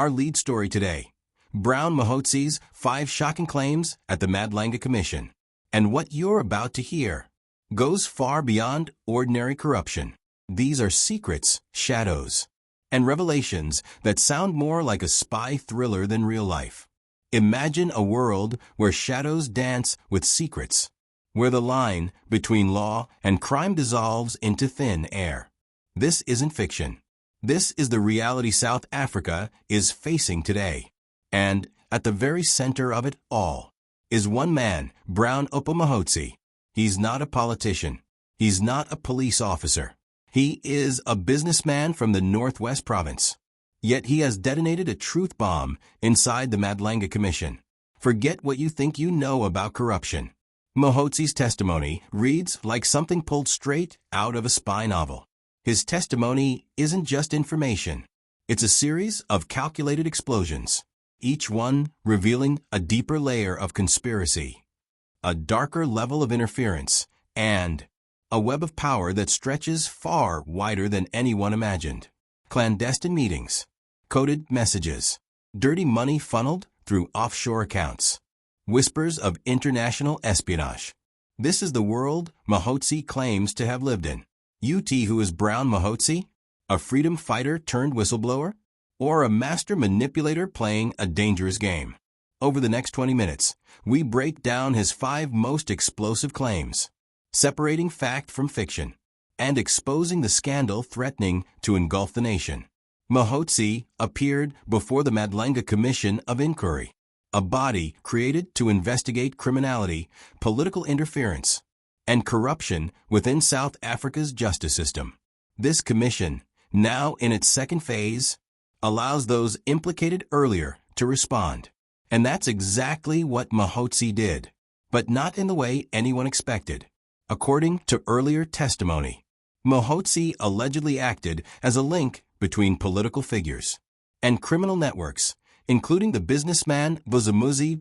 Our lead story today: Brown Moghotsi's 5 shocking claims at the Madlanga Commission. And what you're about to hear goes far beyond ordinary corruption. These are secrets, shadows, and revelations that sound more like a spy thriller than real life. Imagine a world where shadows dance with secrets, where the line between law and crime dissolves into thin air. This isn't fiction. This is the reality South Africa is facing today. And at the very center of it all is one man, Brown Mogotsi. He's not a politician. He's not a police officer. He is a businessman from the Northwest Province. Yet he has detonated a truth bomb inside the Madlanga Commission. Forget what you think you know about corruption. Moghotsi's testimony reads like something pulled straight out of a spy novel. His testimony isn't just information. It's a series of calculated explosions, each one revealing a deeper layer of conspiracy, a darker level of interference, and a web of power that stretches far wider than anyone imagined. Clandestine meetings, coded messages, dirty money funneled through offshore accounts, whispers of international espionage. This is the world Mogotsi claims to have lived in. Who is Brown Mogotsi? A freedom fighter turned whistleblower? Or a master manipulator playing a dangerous game? Over the next 20 minutes, we break down his 5 most explosive claims, separating fact from fiction, and exposing the scandal threatening to engulf the nation. Mogotsi appeared before the Madlanga Commission of Inquiry, a body created to investigate criminality, political interference, and corruption within South Africa's justice system. This commission, now in its second phase, allows those implicated earlier to respond. And that's exactly what Mogotsi did, but not in the way anyone expected. According to earlier testimony, Mogotsi allegedly acted as a link between political figures and criminal networks, including the businessman Vusi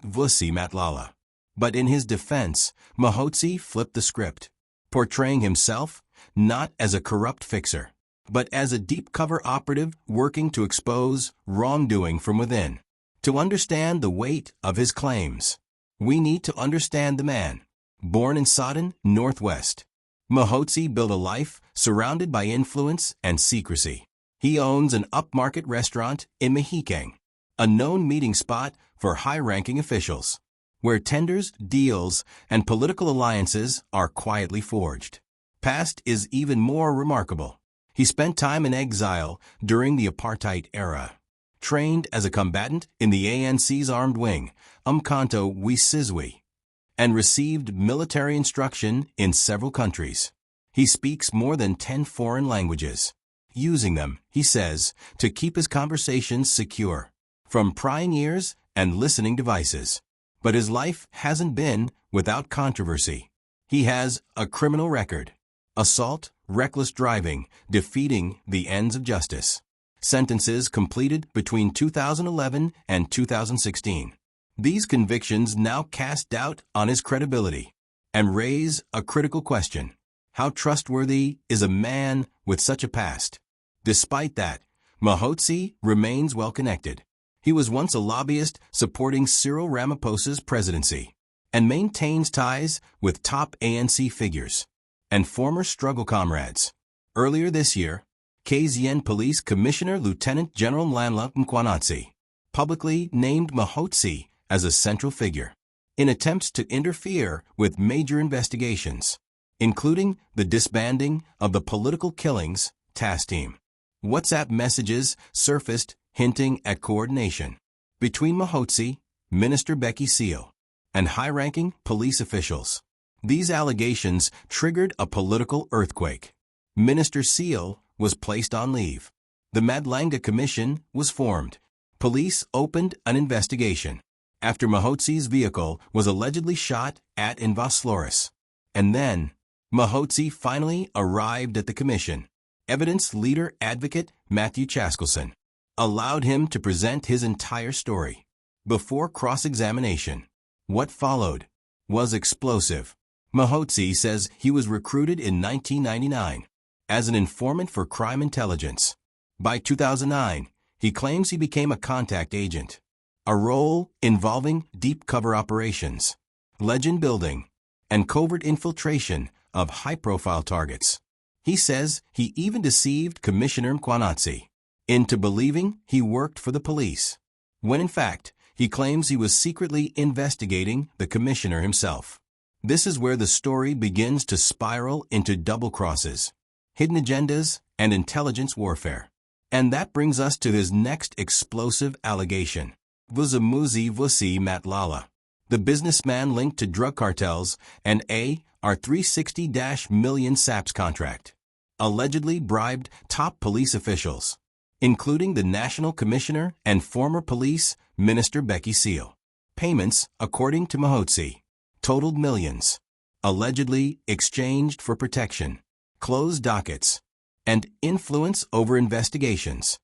Matlala. But in his defense, Mogotsi flipped the script, portraying himself not as a corrupt fixer, but as a deep-cover operative working to expose wrongdoing from within. To understand the weight of his claims, we need to understand the man. Born in Sodden, Northwest, Mogotsi built a life surrounded by influence and secrecy. He owns an upmarket restaurant in Mahikeng, a known meeting spot for high-ranking officials, where tenders, deals, and political alliances are quietly forged. Past is even more remarkable. He spent time in exile during the apartheid era, trained as a combatant in the ANC's armed wing, Mkhwanazi, and received military instruction in several countries. He speaks more than 10 foreign languages, using them, he says, to keep his conversations secure from prying ears and listening devices. But his life hasn't been without controversy. He has a criminal record: assault, reckless driving, defeating the ends of justice. Sentences completed between 2011 and 2016. These convictions now cast doubt on his credibility and raise a critical question: how trustworthy is a man with such a past? Despite that, Mogotsi remains well-connected. He was once a lobbyist supporting Cyril Ramaphosa's presidency and maintains ties with top ANC figures and former struggle comrades. Earlier this year, KZN Police Commissioner Lieutenant General Mkhwanazi publicly named Mogotsi as a central figure in attempts to interfere with major investigations, including the disbanding of the Political Killings Task Team. WhatsApp messages surfaced hinting at coordination between Mogotsi, Minister Becky Seal, and high-ranking police officials. These allegations triggered a political earthquake. Minister Seal was placed on leave. The Madlanga Commission was formed. Police opened an investigation after Mogotsi's vehicle was allegedly shot at in Vosloorus. And then, Mogotsi finally arrived at the commission. Evidence leader advocate Matthew Chaskelson allowed him to present his entire story. Before cross-examination, what followed was explosive. Mogotsi says he was recruited in 1999 as an informant for crime intelligence. By 2009, He claims he became a contact agent, a role involving deep cover operations, legend building, and covert infiltration of high-profile targets. He says he even deceived Commissioner Mkhwanazi into believing he worked for the police, when in fact he claims he was secretly investigating the commissioner himself. This is where the story begins to spiral into double crosses, hidden agendas, and intelligence warfare. And that brings us to his next explosive allegation. Vusi Matlala, the businessman linked to drug cartels and our 360-million SAPS contract, allegedly bribed top police officials, including the National Commissioner and former Police Minister Becky Seal. Payments, according to Mogotsi, totaled millions, allegedly exchanged for protection, closed dockets, and influence over investigations.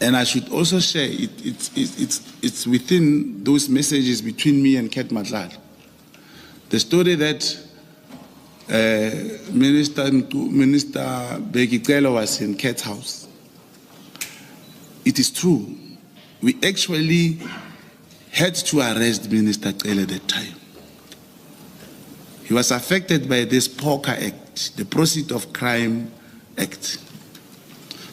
And I should also share, it's within those messages between me and Ket Matlala. The story that Minister Becky Celo was in Ket's house, it is true. We actually had to arrest Minister Celo at that time. He was affected by this POCA Act, the Proceeds of Crime Act.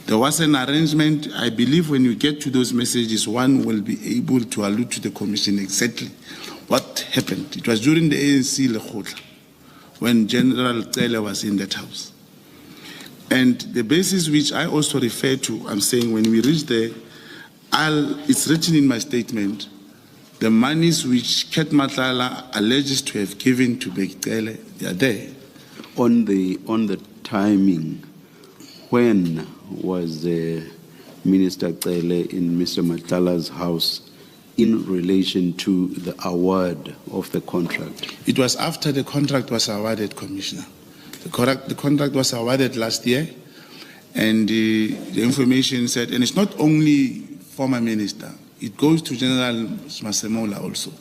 There was an arrangement. I believe when you get to those messages, one will be able to allude to the commission exactly what happened. It was during the ANC Lekgotla, when General Celo was in that house. And the basis which I also refer to, I'm saying when we reach there, it's written in my statement, the monies which Ket Matlala alleges to have given to Becky Celo, they are there. On the timing, when was Minister Celo in Mr. Matlala's house in relation to the award of the contract? It was after the contract was awarded, Commissioner. The contract was awarded last year, and the information said, and it's not only former minister, it goes to General Masemola also.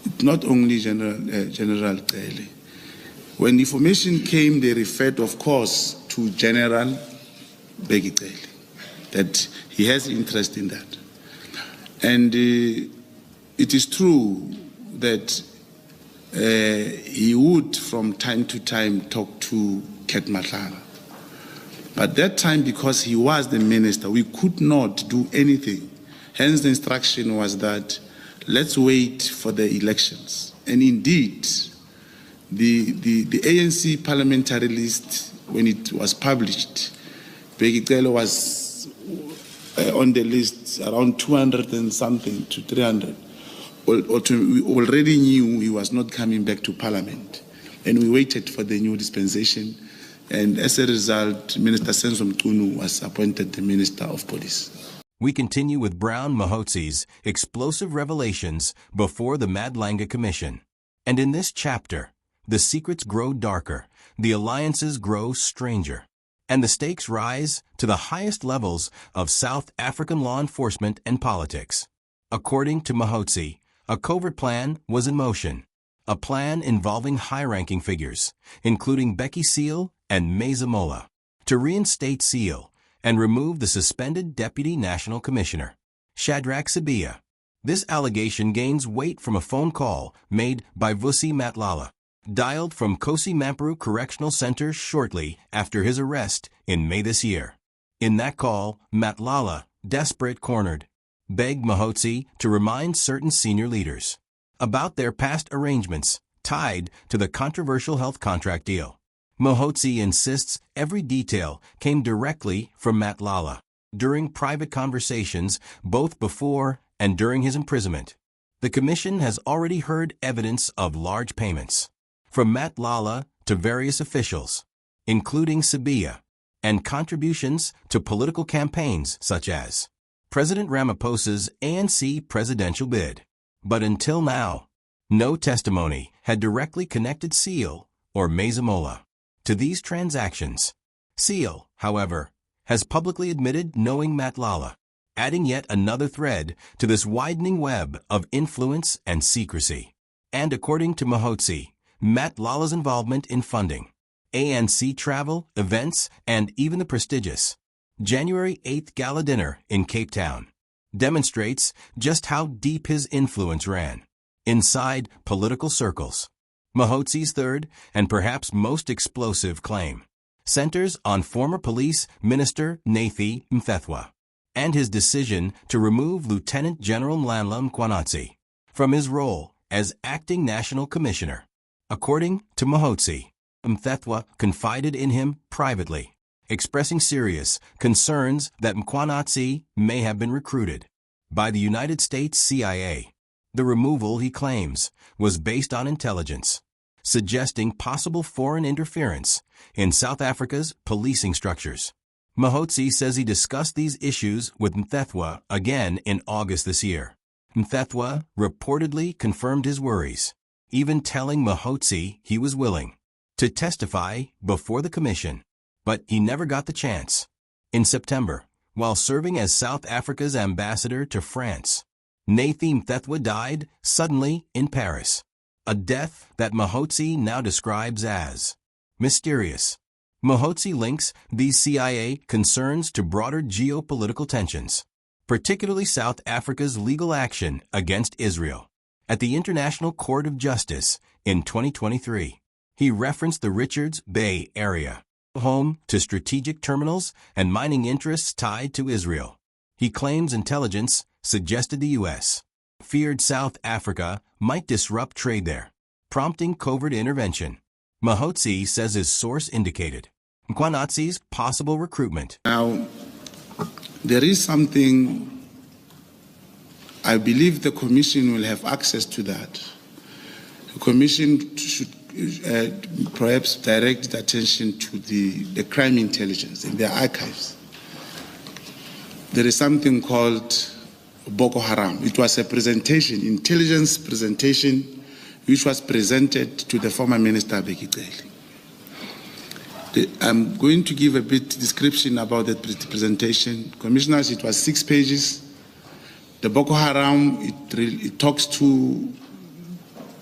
It's not only General Celo. When the information came, they referred, of course, to General Becky Celo, that he has interest in that. And it is true that he would, from time to time, talk to Ket Matlala. But that time, because he was the minister, we could not do anything. Hence, the instruction was that let's wait for the elections. And indeed, the ANC parliamentary list, when it was published, Becky Celo was on the list around 200 and something to 300. We already knew he was not coming back to Parliament, and we waited for the new dispensation. And as a result, Minister Senzo Mchunu was appointed the Minister of Police. We continue with Brown Mogotsi's explosive revelations before the Madlanga Commission. And in this chapter, the secrets grow darker, the alliances grow stranger, and the stakes rise to the highest levels of South African law enforcement and politics. According to Mogotsi, a covert plan was in motion, a plan involving high-ranking figures, including Becky Seal and Masemola, to reinstate Seal and remove the suspended Deputy National Commissioner, Shadrack Sibiya. This allegation gains weight from a phone call made by Vusi Matlala, dialed from Kosi Mampuru Correctional Center shortly after his arrest in May this year. In that call, Matlala, desperate cornered, begged Mogotsi to remind certain senior leaders about their past arrangements tied to the controversial health contract deal. Mogotsi insists every detail came directly from Matlala during private conversations both before and during his imprisonment. The commission has already heard evidence of large payments from Matlala to various officials, including Sibiya, and contributions to political campaigns such as President Ramaphosa's ANC presidential bid. But until now, no testimony had directly connected Seal or Masemola to these transactions. Seal, however, has publicly admitted knowing Matlala, adding yet another thread to this widening web of influence and secrecy. And according to Mogotsi, Matlala's involvement in funding ANC travel, events, and even the prestigious January 8th gala dinner in Cape Town demonstrates just how deep his influence ran inside political circles. Moghotsi's third and perhaps most explosive claim centers on former police minister Mthethwa and his decision to remove Lieutenant General Mkhwanazi from his role as acting national commissioner. According to Mogotsi, Mthethwa confided in him privately, expressing serious concerns that Mkhwanazi may have been recruited by the United States CIA. The removal, he claims, was based on intelligence, suggesting possible foreign interference in South Africa's policing structures. Mogotsi says he discussed these issues with Mthethwa again in August this year. Mthethwa reportedly confirmed his worries, even telling Mogotsi he was willing to testify before the commission, but he never got the chance. In September, while serving as South Africa's ambassador to France, Mthethwa died suddenly in Paris, a death that Mogotsi now describes as mysterious. Mogotsi links these CIA concerns to broader geopolitical tensions, particularly South Africa's legal action against Israel at the International Court of Justice in 2023. He referenced the Richards Bay area, home to strategic terminals and mining interests tied to Israel. He claims intelligence suggested the U.S. feared South Africa might disrupt trade there, prompting covert intervention. Mogotsi says his source indicated Mkhwanazi's possible recruitment. Now, there is something, I believe the Commission will have access to that. The Commission should perhaps direct its attention to the crime intelligence in their archives. There is something called Boko Haram. It was a presentation, intelligence presentation, which was presented to the former Minister Bheki Cele. I'm going to give a bit description about that presentation. Commissioners, it was 6 pages. The Boko Haram, it talks to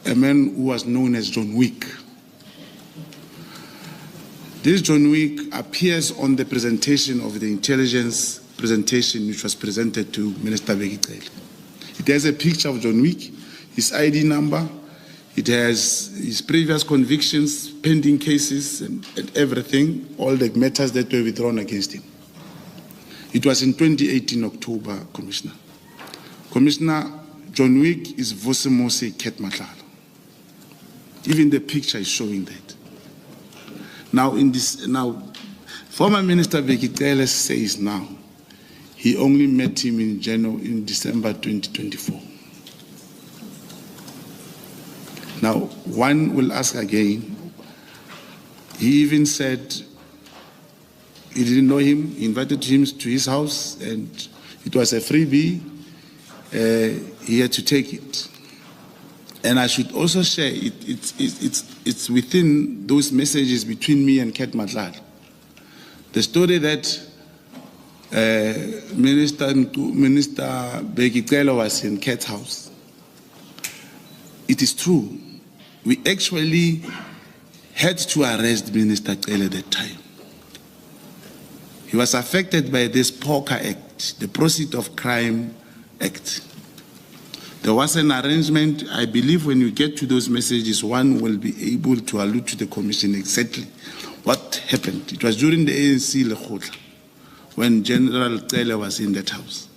a man who was known as John Wick. This John Wick appears on the presentation of the intelligence presentation which was presented to Minister Bheki Cele. It has a picture of John Wick, his ID number, it has his previous convictions, pending cases, and everything, all the matters that were withdrawn against him. It was in 2018 October, Commissioner. Commissioner, John Wick is Vusimusi Ketmatlala. Even the picture is showing that. Now, former Minister Bheki Cele says now he only met him in December 2024. Now, one will ask again, he even said he didn't know him, he invited him to his house, and it was a freebie, he had to take it. And I should also share, it's within those messages between me and Ket Matlala. The story that Minister Bheki Cele was in Ket's house, it is true. We actually had to arrest Minister Cele at that time. He was affected by this POCA Act, the Proceeds of Crime Act. There was an arrangement. I believe when you get to those messages, one will be able to allude to the Commission exactly what happened. It was during the ANC Lekgotla, when General Cele was in that house.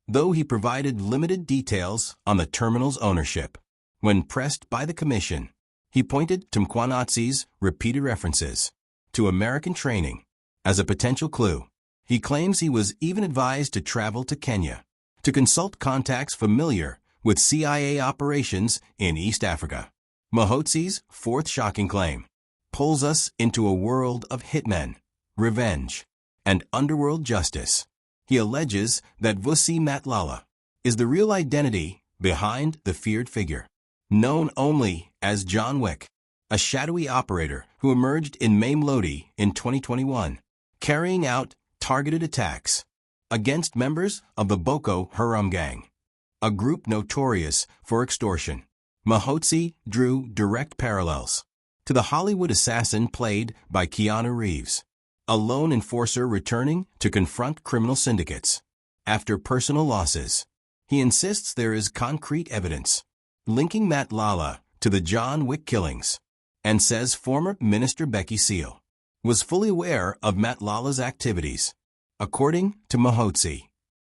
Though he provided limited details on the terminal's ownership, when pressed by the Commission, he pointed to Mkhwanazi's repeated references to American training as a potential clue. He claims he was even advised to travel to Kenya to consult contacts familiar with CIA operations in East Africa. Moghotsi's fourth shocking claim pulls us into a world of hitmen, revenge, and underworld justice. He alleges that Vusi Matlala is the real identity behind the feared figure, known only as John Wick, a shadowy operator who emerged in Mamelodi in 2021, carrying out targeted attacks against members of the Boko Haram gang, a group notorious for extortion. Mogotsi drew direct parallels to the Hollywood assassin played by Keanu Reeves, a lone enforcer returning to confront criminal syndicates. After personal losses, he insists there is concrete evidence linking Matt Lala to the John Wick killings, and says former Minister Becky Seal was fully aware of Matt Lala's activities. According to Mogotsi,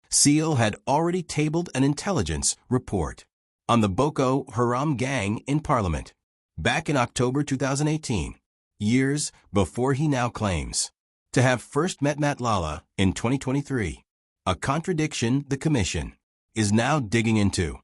Seal had already tabled an intelligence report on the Boko Haram gang in Parliament back in October 2018, years before he now claims to have first met Matt Lala in 2023, a contradiction the Commission is now digging into.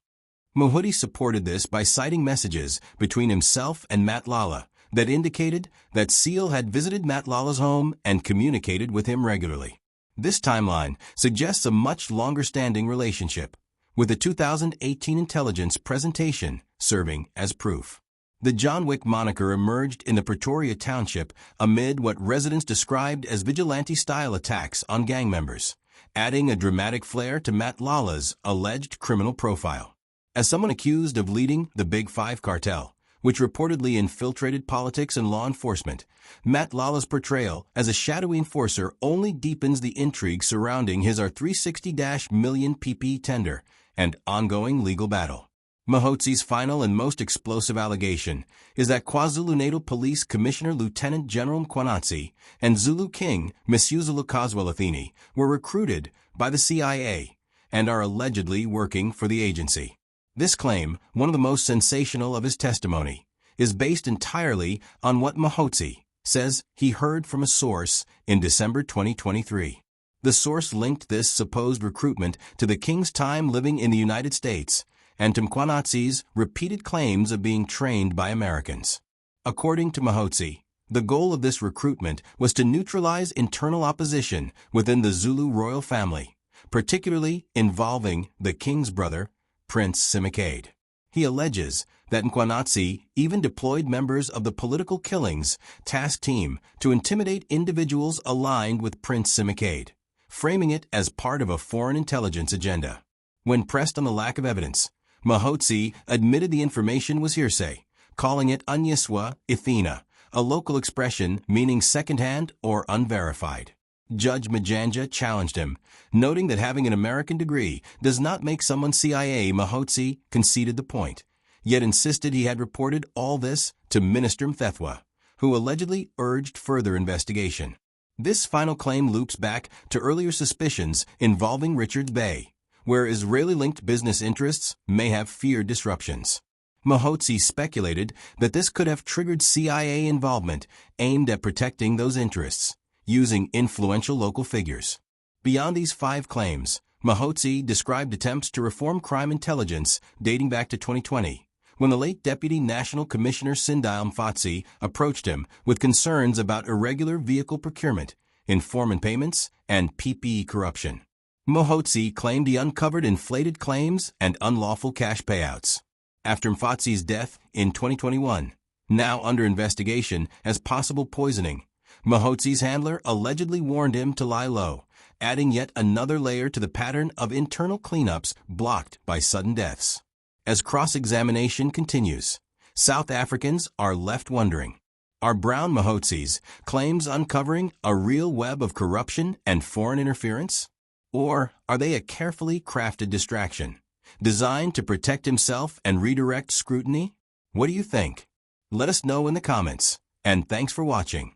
Mogotsi supported this by citing messages between himself and Matt Lala that indicated that Seal had visited Matt Lala's home and communicated with him regularly. This timeline suggests a much longer-standing relationship, with the 2018 intelligence presentation serving as proof. The John Wick moniker emerged in the Pretoria township amid what residents described as vigilante-style attacks on gang members, adding a dramatic flair to Matt Lala's alleged criminal profile. As someone accused of leading the Big Five cartel, which reportedly infiltrated politics and law enforcement, Matt Lala's portrayal as a shadowy enforcer only deepens the intrigue surrounding his R360 million PP tender and ongoing legal battle. Mogotsi's final and most explosive allegation is that KwaZulu-Natal Police Commissioner Lieutenant General Mkhwanazi and Zulu King Mthethwa Kaswelathini were recruited by the CIA and are allegedly working for the agency. This claim, one of the most sensational of his testimony, is based entirely on what Mogotsi says he heard from a source in December 2023. The source linked this supposed recruitment to the king's time living in the United States and to Mkhwanazi's repeated claims of being trained by Americans. According to Mogotsi, the goal of this recruitment was to neutralize internal opposition within the Zulu royal family, particularly involving the king's brother, Prince Simicade. He alleges that Mkhwanazi even deployed members of the political killings task team to intimidate individuals aligned with Prince Simicade, framing it as part of a foreign intelligence agenda. When pressed on the lack of evidence, Mogotsi admitted the information was hearsay, calling it Anyiswa Ithina, a local expression meaning secondhand or unverified. Judge Majanja challenged him, noting that having an American degree does not make someone CIA. Mogotsi conceded the point, yet insisted he had reported all this to Minister Mthethwa, who allegedly urged further investigation. This final claim loops back to earlier suspicions involving Richards Bay, where Israeli-linked business interests may have feared disruptions. Mogotsi speculated that this could have triggered CIA involvement aimed at protecting those interests, using influential local figures. Beyond these 5 claims, Mogotsi described attempts to reform crime intelligence dating back to 2020, when the late Deputy National Commissioner Sindile Mfatsi approached him with concerns about irregular vehicle procurement, informant payments, and PPE corruption. Mogotsi claimed he uncovered inflated claims and unlawful cash payouts. After Mfatsi's death in 2021, now under investigation as possible poisoning, Mogotsi's handler allegedly warned him to lie low, adding yet another layer to the pattern of internal cleanups blocked by sudden deaths. As cross-examination continues, South Africans are left wondering, are Brown Mogotsi's claims uncovering a real web of corruption and foreign interference? Or are they a carefully crafted distraction, designed to protect himself and redirect scrutiny? What do you think? Let us know in the comments, and thanks for watching.